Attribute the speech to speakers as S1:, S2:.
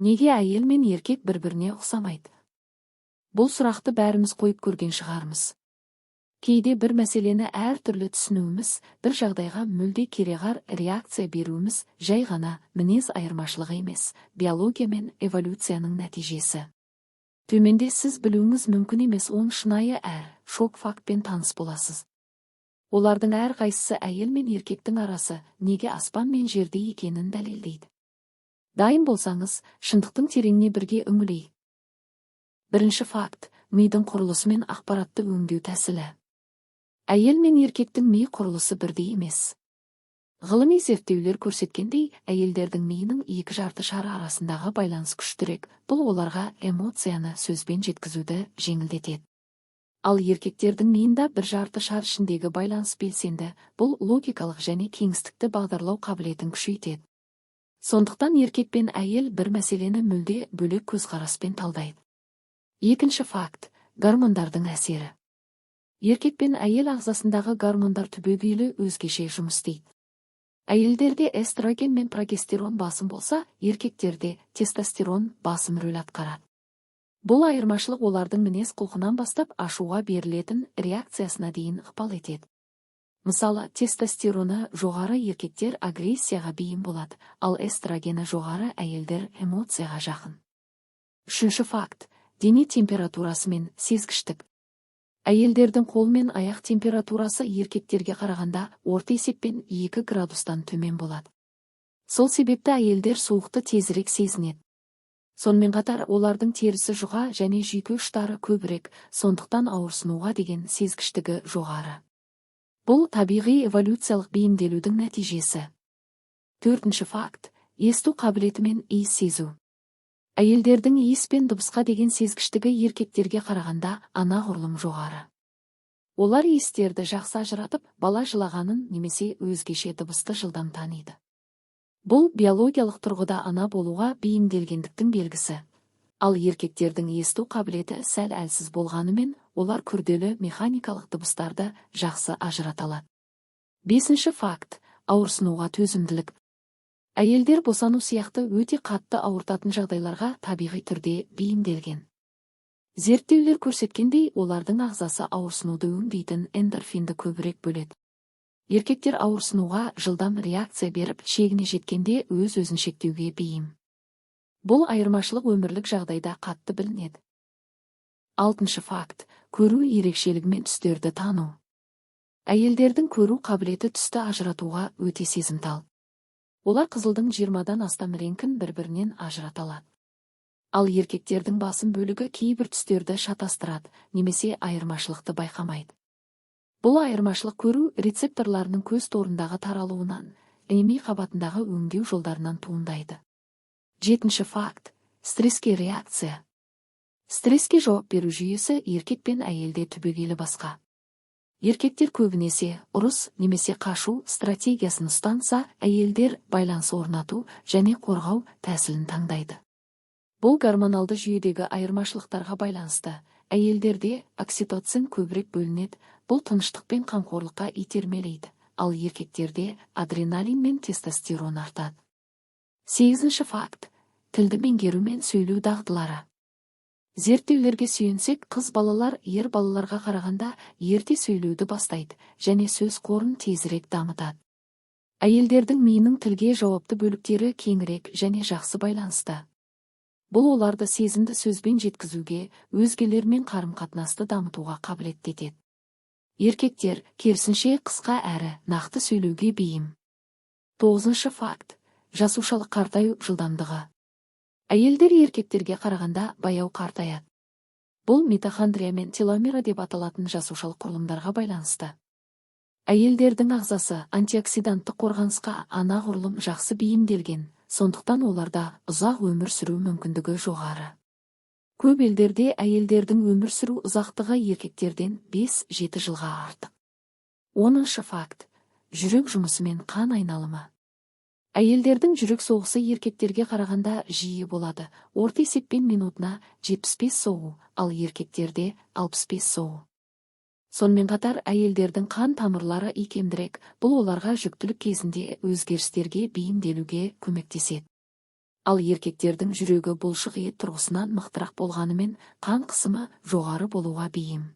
S1: Неге әйел мен еркек бір-біріне ұқсамайды? Бұл сұрақты бәріміз қойып көрген шығармыз. Кейде бір мәселені әр түрлі түсінуіміз, бір жағдайға мүлде кереғар реакция беруіміз жай ғана мінез айырмашылығы емес, биология мен эволюцияның нәтижесі. Төменде сіз білуіңіз мүмкін емес оң шынайы шок фактпен таныс боласыз. Олардың әрқайсысы әйел мен еркектің арасы неге аспан мен жерде екенін дәлелдейді. Дайын болсаңыз, шындықтың тереңіне бірге үңілейік. Бірінші факт, мидың құрылысы мен ақпаратты өңдеу тәсілі. Әйел мен еркектің ми құрылысы бірдей емес. Ғылыми зерттеулер көрсеткендей, әйелдердің миының екі жарты шары арасындағы байланыс күштірек, бұл оларға эмоцияны сөзбен жеткізуді жеңілдетеді. Ал еркектердің миында бір жарты шар ішіндегі байланыс белсенді, бұл логикалық және кеңістікті бағдарлау қабілетін күшейтеді. Сондықтан еркек пен әйел бір мәселені мүлде бөлек көзқараспен талдайды. Екінші факт, гормондардың әсері. Еркек пен әйел ағзасындағы гормондар түбегейлі өзгеше жұмыс істейді. Әйелдерде эстроген мен прогестерон басым болса, еркектерде тестостерон басым рөл атқарады. Бұл айырмашылық олардың мінез құлқынан бастап ашуға берілетін реакциясына дейін ықпал етеді. Мысалы, тестостероны жоғары еркектер агрессияға бейім болады, ал эстрогені жоғары әйелдер эмоцияға жақын. Үшінші факт, дене температурасы мен сезгіштік. Әйелдердің қол мен аяқ температурасы еркектерге қарағанда орта есеппен 2 градустан төмен болады. Сол себепті әйелдер суықты тезірек сезінеді. Сонымен қатар олардың терісі жұқа және жүйке ұштары көбірек, сондықтан ауырсынуға деген сезгіштігі жоғары. Бұл табиғи эволюциялық бейімделудің нәтижесі. Төртінші факт, есту қабілеті мен иіс сезу. Әйелдердің иіс пен дыбысқа деген сезгіштігі еркектерге қарағанда анағұрлым жоғары. Олар иістерді жақсы ажыратып, бала жылағанын немесе өзгеше дыбысты жылдам таниды. Бұл биологиялық тұрғыда ана болуға бейімделгендіктің белгісі. Ал еркектердің есту қабілеті сәл әлсіз болғанымен, олар күрделі механикалық дыбыстарды жақсы ажырата алады. Бесінші факт, ауырсынуға төзімділік. Әйелдер босану сияқты өте қатты ауыртатын жағдайларға табиғи түрде бейімделген. Зерттеулер көрсеткендей, олардың ағзасы ауырсынуды өңдейтін эндорфинді көбірек бөледі. Еркектер ауырсынуға жылдам реакция беріп, шегіне жеткенде өз-өзін шектеуге бейім. Бұл айырмашылық өмірлік жағдайда қатты білінеді. Алтыншы факт, көру ерекшелігі мен түстерді тану. Әйелдердің көру қабілеті түсті ажыратуға өте сезімтал. Олар қызылдың 20-дан астам реңкін бір-бірінен ажырата алады. Ал еркектердің басым бөлігі кейбір түстерді шатастырады, немесе айырмашылықты байқамайды. Бұл айырмашылық көру рецепторларының көз торындағы таралуынан, ми қабатындағы өңдеу жолдарынан туындайды. Жетінші факт, стресске реакция. Стресске жауап беру жүйесі еркек пен әйелде түбегейлі басқа. Еркектер көбінесе ұрыс немесе қашу стратегиясын ұстанса, әйелдер байланыс орнату және қорғау тәсілін таңдайды. Бұл гормоналды жүйедегі айырмашылықтарға байланысты. Әйелдерде окситоцин көбірек бөлінеді, бұл тыныштық пен қамқорлыққа итермелейді, ал еркектерде адреналин мен тестостерон артады. Сегізінші факт, тілді меңгеру мен сөйлеу дағдылары. Зерттеулерге сүйенсек, қыз балалар ер балаларға қарағанда ерте сөйлеуді бастайды және сөз қорын тезірек дамытады. Әйелдердің миының тілге жауапты бөліктері кеңірек және жақсы байланысты. Бұл оларды сезімді сөзбен жеткізуге, өзгелермен қарым-қатынасты дамытуға қабілетті етеді. Еркектер керісінше қысқа әрі нақты сөйлеуге бейім. Тоғызыншы факт, жасушалық қартаю жылдамдығы. Әйелдер еркектерге қарағанда баяу қартаяды. Бұл митохондрия мен теломера деп аталатын жасушалық құрылымдарға байланысты. Әйелдердің ағзасы антиоксиданттық қорғанысқа анағұрлым жақсы бейімделген, сондықтан оларда ұзақ өмір сүру мүмкіндігі жоғары. Көп елдерде әйелдердің өмір сүру ұзақтығы еркектерден 5-7 жылға артық. 10-шы факт, жүрек жұмысы мен қан айналымы. Әйелдердің жүрек соғысы еркектерге қарағанда жиі болады, орта есеппен минутына 75 соғу, ал еркектерде 65 соғу. Сонымен қатар әйелдердің қан тамырлары икемдірек, бұл оларға жүктілік кезінде өзгерістерге бейімделуге көмектеседі. Ал еркектердің жүрегі бұлшық ет тұрғысынан мықтырақ болғанымен, қан қысымы жоғары болуға бейім.